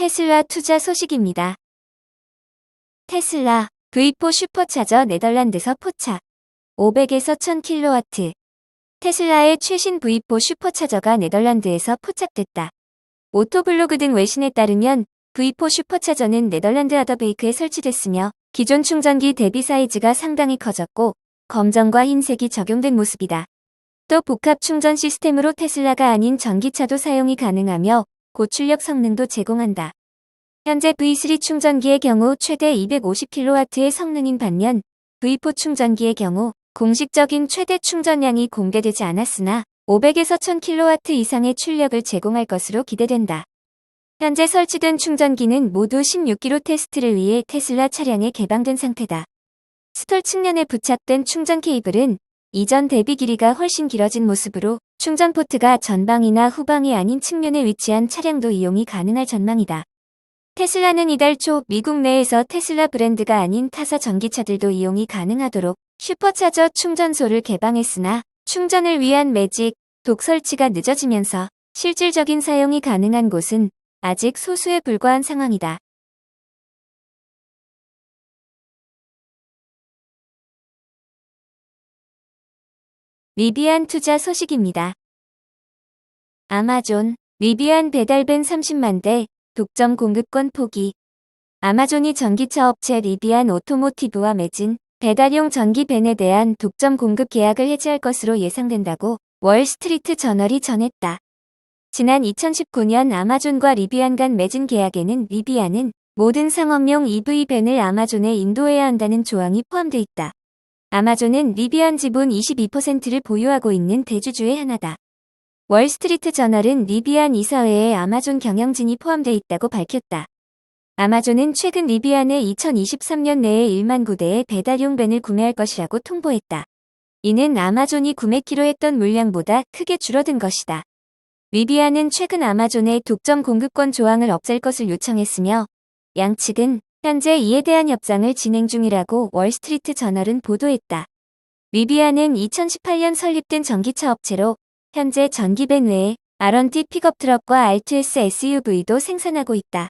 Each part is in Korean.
테슬라 투자 소식입니다. 테슬라 V4 슈퍼차저 네덜란드서 포착. 500에서 1000kW. 테슬라의 최신 V4 슈퍼차저가 네덜란드에서 포착됐다. 오토블로그 등 외신에 따르면 V4 슈퍼차저는 네덜란드 하더베이크에 설치됐으며 기존 충전기 대비 사이즈가 상당히 커졌고 검정과 흰색이 적용된 모습이다. 또 복합 충전 시스템으로 테슬라가 아닌 전기차도 사용이 가능하며 고출력 성능도 제공한다. 현재 V3 충전기의 경우 최대 250kW의 성능인 반면 V4 충전기의 경우 공식적인 최대 충전량이 공개되지 않았으나 500에서 1000kW 이상의 출력을 제공할 것으로 기대된다. 현재 설치된 충전기는 모두 16km 테스트를 위해 테슬라 차량에 개방된 상태다. 스톨 측면에 부착된 충전 케이블은 이전 대비 길이가 훨씬 길어진 모습으로 충전 포트가 전방이나 후방이 아닌 측면에 위치한 차량도 이용이 가능할 전망이다. 테슬라는 이달 초 미국 내에서 테슬라 브랜드가 아닌 타사 전기차들도 이용이 가능하도록 슈퍼차저 충전소를 개방했으나 충전을 위한 매직, 독 설치가 늦어지면서 실질적인 사용이 가능한 곳은 아직 소수에 불과한 상황이다. 리비안 투자 소식입니다. 아마존, 리비안 배달밴 30만 대, 독점 공급권 포기. 아마존이 전기차 업체 리비안 오토모티브와 맺은 배달용 전기밴에 대한 독점 공급 계약을 해지할 것으로 예상된다고 월스트리트 저널이 전했다. 지난 2019년 아마존과 리비안 간 맺은 계약에는 리비안은 모든 상업용 EV밴을 아마존에 인도해야 한다는 조항이 포함돼 있다. 아마존은 리비안 지분 22%를 보유하고 있는 대주주의 하나다. 월스트리트 저널은 리비안 이사회에 아마존 경영진이 포함돼 있다고 밝혔다. 아마존은 최근 리비안에 2023년 내에 1만 구대의 배달용 밴을 구매할 것이라고 통보했다. 이는 아마존이 구매키로 했던 물량보다 크게 줄어든 것이다. 리비안은 최근 아마존의 독점 공급권 조항을 없앨 것을 요청했으며 양측은 현재 이에 대한 협상을 진행 중이라고 월스트리트 저널은 보도했다. 리비안은 2018년 설립된 전기차 업체로 현재 전기밴 외에 R&D 픽업 트럭과 R2S SUV도 생산하고 있다.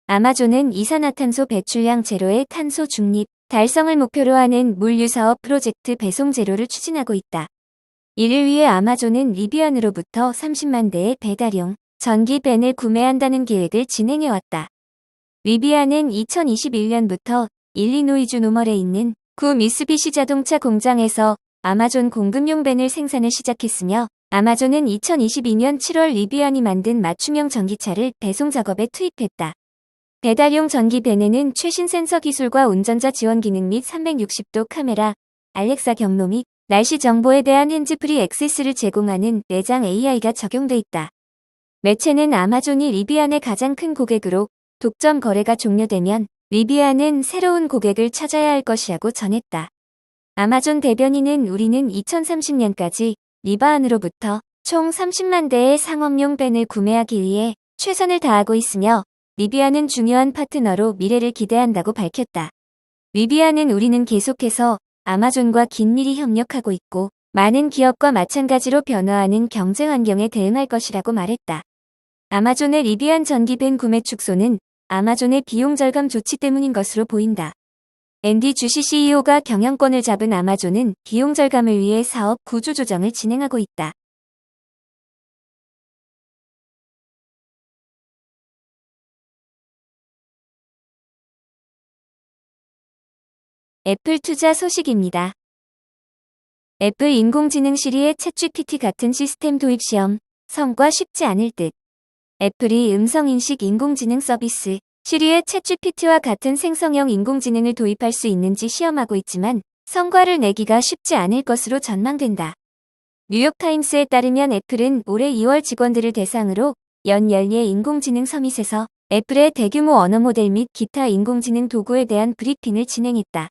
아마존은 이산화탄소 배출량 제로의 탄소 중립, 달성을 목표로 하는 물류 사업 프로젝트 배송 제로를 추진하고 있다. 이를 위해 아마존은 리비안으로부터 30만 대의 배달용 전기밴을 구매한다는 계획을 진행해왔다. 리비안은 2021년부터 일리노이주 노멀에 있는 구 미쓰비시 자동차 공장에서 아마존 공급용 밴을 생산을 시작했으며 아마존은 2022년 7월 리비안이 만든 맞춤형 전기차를 배송 작업에 투입했다. 배달용 전기밴에는 최신 센서 기술과 운전자 지원 기능 및 360도 카메라, 알렉사 경로 및 날씨 정보에 대한 핸즈프리 액세스를 제공하는 내장 AI가 적용돼 있다. 매체는 아마존이 리비안의 가장 큰 고객으로 독점 거래가 종료되면 리비안은 새로운 고객을 찾아야 할 것이라고 전했다. 아마존 대변인은 우리는 2030년까지 리바안으로부터 총 30만 대의 상업용 밴을 구매하기 위해 최선을 다하고 있으며 리비안은 중요한 파트너로 미래를 기대한다고 밝혔다. 리비안은 우리는 계속해서 아마존과 긴밀히 협력하고 있고 많은 기업과 마찬가지로 변화하는 경쟁 환경에 대응할 것이라고 말했다. 아마존의 리비안 전기밴 구매 축소는 아마존의 비용 절감 조치 때문인 것으로 보인다. 앤디 주시 CEO가 경영권을 잡은 아마존은 비용 절감을 위해 사업 구조 조정을 진행하고 있다. 애플 투자 소식입니다. 애플 인공지능 시리의 챗GPT 같은 시스템 도입 시험, 성과 쉽지 않을 듯. 애플이 음성인식 인공지능 서비스 시리의 챗GPT와 같은 생성형 인공지능을 도입할 수 있는지 시험하고 있지만 성과를 내기가 쉽지 않을 것으로 전망된다. 뉴욕타임스에 따르면 애플은 올해 2월 직원들을 대상으로 연 연례 인공지능 서밋에서 애플의 대규모 언어 모델 및 기타 인공지능 도구에 대한 브리핑을 진행했다.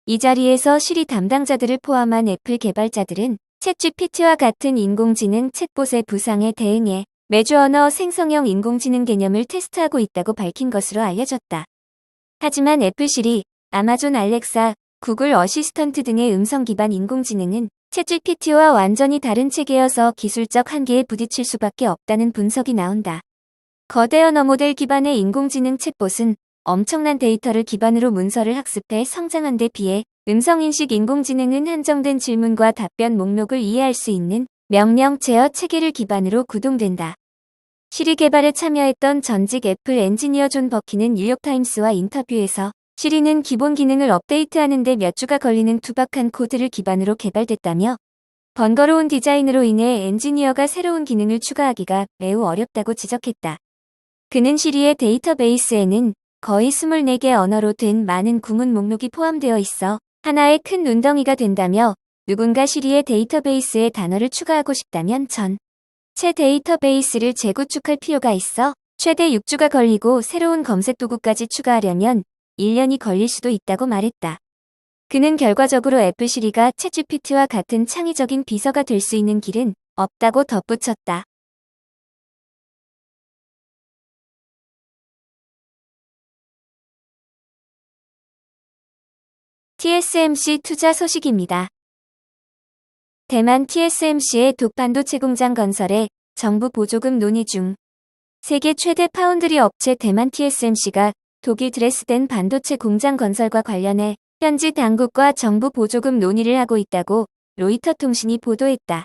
이 자리에서 시리 담당자들을 포함한 애플 개발자들은 챗GPT와 같은 인공지능 챗봇의 부상에 대응해 매주 언어 생성형 인공지능 개념을 테스트하고 있다고 밝힌 것으로 알려졌다. 하지만 애플 시리, 아마존 알렉사, 구글 어시스턴트 등의 음성 기반 인공지능은 챗GPT와 완전히 다른 체계여서 기술적 한계에 부딪힐 수밖에 없다는 분석이 나온다. 거대 언어 모델 기반의 인공지능 챗봇은 엄청난 데이터를 기반으로 문서를 학습해 성장한 데 비해 음성인식 인공지능은 한정된 질문과 답변 목록을 이해할 수 있는 명령 제어 체계를 기반으로 구동된다. 시리 개발에 참여했던 전직 애플 엔지니어 존 버키는 뉴욕타임스와 인터뷰에서 시리는 기본 기능을 업데이트하는 데 몇 주가 걸리는 투박한 코드를 기반으로 개발됐다며 번거로운 디자인으로 인해 엔지니어가 새로운 기능을 추가하기가 매우 어렵다고 지적했다. 그는 시리의 데이터베이스에는 거의 24개 언어로 된 많은 구문 목록이 포함되어 있어 하나의 큰 눈덩이가 된다며 누군가 시리의 데이터베이스에 단어를 추가하고 싶다면 전체 데이터베이스를 재구축할 필요가 있어 최대 6주가 걸리고 새로운 검색 도구까지 추가하려면 1년이 걸릴 수도 있다고 말했다. 그는 결과적으로 애플 시리가 챗GPT와 같은 창의적인 비서가 될 수 있는 길은 없다고 덧붙였다. TSMC 투자 소식입니다. 대만 TSMC의 독반도체 공장 건설에 정부 보조금 논의 중. 세계 최대 파운드리 업체 대만 TSMC가 독일 드레스덴 반도체 공장 건설과 관련해 현지 당국과 정부 보조금 논의를 하고 있다고 로이터 통신이 보도했다.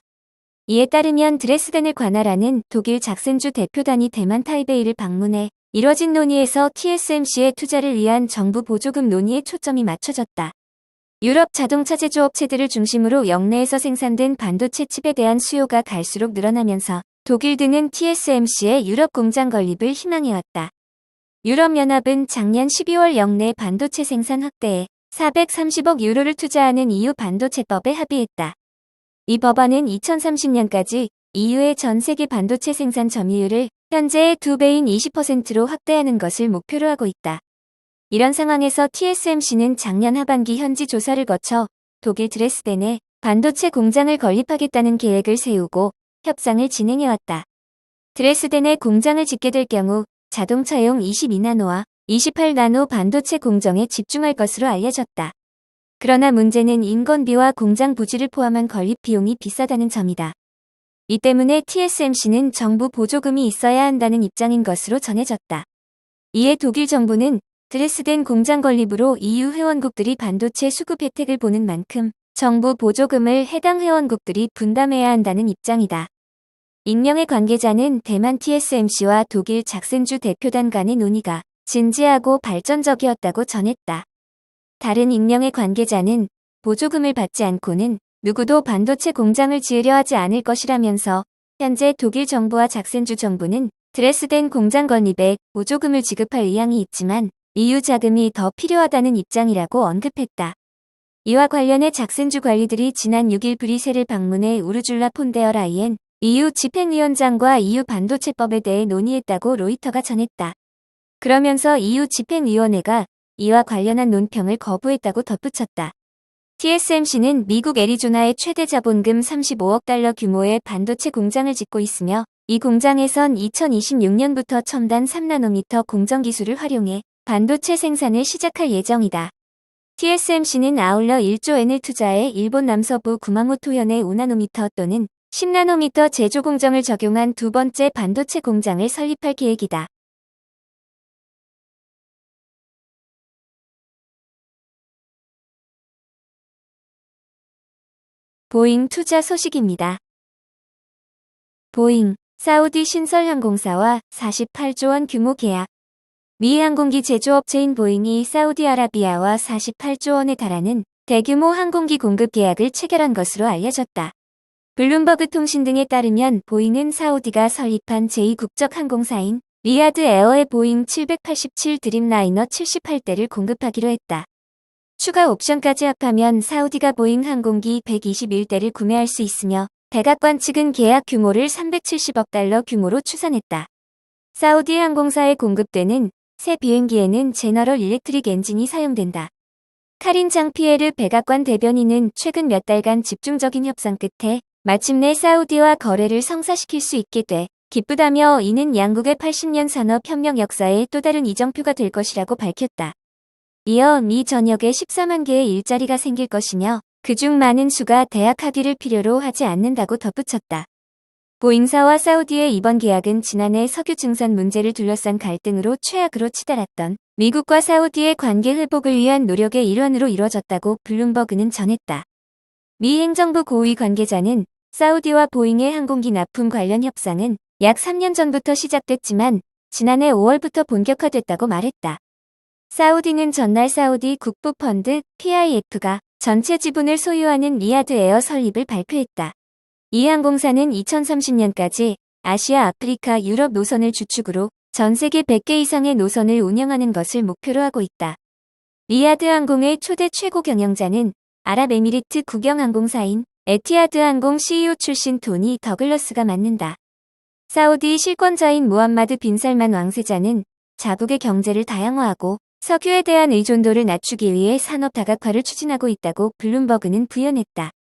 이에 따르면 드레스덴을 관할하는 독일 작센주 대표단이 대만 타이베이를 방문해 이뤄진 논의에서 TSMC의 투자를 위한 정부 보조금 논의에 초점이 맞춰졌다. 유럽 자동차 제조업체들을 중심으로 역내에서 생산된 반도체 칩에 대한 수요가 갈수록 늘어나면서 독일 등은 TSMC의 유럽 공장 건립을 희망해왔다. 유럽연합은 작년 12월 역내 반도체 생산 확대에 430억 유로를 투자하는 EU 반도체법에 합의했다. 이 법안은 2030년까지 EU의 전 세계 반도체 생산 점유율을 현재의 2배인 20%로 확대하는 것을 목표로 하고 있다. 이런 상황에서 TSMC는 작년 하반기 현지 조사를 거쳐 독일 드레스덴에 반도체 공장을 건립하겠다는 계획을 세우고 협상을 진행해왔다. 드레스덴에 공장을 짓게 될 경우 자동차용 22나노와 28나노 반도체 공정에 집중할 것으로 알려졌다. 그러나 문제는 인건비와 공장 부지를 포함한 건립 비용이 비싸다는 점이다. 이 때문에 TSMC는 정부 보조금이 있어야 한다는 입장인 것으로 전해졌다. 이에 독일 정부는 드레스덴 공장 건립으로 EU 회원국들이 반도체 수급 혜택을 보는 만큼 정부 보조금을 해당 회원국들이 분담해야 한다는 입장이다. 익명의 관계자는 대만 TSMC와 독일 작센주 대표단 간의 논의가 진지하고 발전적이었다고 전했다. 다른 익명의 관계자는 보조금을 받지 않고는 누구도 반도체 공장을 지으려 하지 않을 것이라면서 현재 독일 정부와 작센주 정부는 드레스덴 공장 건립에 보조금을 지급할 의향이 있지만 EU 자금이 더 필요하다는 입장이라고 언급했다. 이와 관련해 작센주 관리들이 지난 6일 브뤼셀을 방문해 우르줄라 폰데어 라이엔 EU 집행위원장과 EU 반도체법에 대해 논의했다고 로이터가 전했다. 그러면서 EU 집행위원회가 이와 관련한 논평을 거부했다고 덧붙였다. TSMC는 미국 애리조나에 최대 자본금 35억 달러 규모의 반도체 공장을 짓고 있으며 이 공장에선 2026년부터 첨단 3나노미터 공정 기술을 활용해 반도체 생산을 시작할 예정이다. TSMC는 아울러 1조 엔을 투자해 일본 남서부 구마모토현의 5나노미터 또는 10나노미터 제조 공정을 적용한 두 번째 반도체 공장을 설립할 계획이다. 보잉 투자 소식입니다. 보잉, 사우디 신설항공사와 48조 원 규모 계약. 미 항공기 제조업체인 보잉이 사우디아라비아와 48조 원에 달하는 대규모 항공기 공급 계약을 체결한 것으로 알려졌다. 블룸버그 통신 등에 따르면 보잉은 사우디가 설립한 제2국적 항공사인 리야드 에어의 보잉 787 드림라이너 78대를 공급하기로 했다. 추가 옵션까지 합하면 사우디가 보잉 항공기 121대를 구매할 수 있으며 백악관 측은 계약 규모를 370억 달러 규모로 추산했다. 사우디 항공사에 공급되는 새 비행기에는 제너럴 일렉트릭 엔진이 사용된다. 카린 장피에르 백악관 대변인은 최근 몇 달간 집중적인 협상 끝에 마침내 사우디와 거래를 성사시킬 수 있게 돼 기쁘다며 이는 양국의 80년 산업혁명 역사의 또 다른 이정표가 될 것이라고 밝혔다. 이어 미 전역에 14만 개의 일자리가 생길 것이며 그중 많은 수가 대학 학위를 필요로 하지 않는다고 덧붙였다. 보잉사와 사우디의 이번 계약은 지난해 석유 증산 문제를 둘러싼 갈등으로 최악으로 치달았던 미국과 사우디의 관계 회복을 위한 노력의 일환으로 이뤄졌다고 블룸버그는 전했다. 미 행정부 고위 관계자는 사우디와 보잉의 항공기 납품 관련 협상은 약 3년 전부터 시작됐지만 지난해 5월부터 본격화됐다고 말했다. 사우디는 전날 사우디 국부펀드 PIF가 전체 지분을 소유하는 리야드 에어 설립을 발표했다. 이 항공사는 2030년까지 아시아, 아프리카, 유럽 노선을 주축으로 전 세계 100개 이상의 노선을 운영하는 것을 목표로 하고 있다. 리야드 항공의 초대 최고 경영자는 아랍에미리트 국영항공사인 에티하드 항공 CEO 출신 토니 더글러스가 맡는다. 사우디 실권자인 무함마드 빈 살만 왕세자는 자국의 경제를 다양화하고 석유에 대한 의존도를 낮추기 위해 산업 다각화를 추진하고 있다고 블룸버그는 부연했다.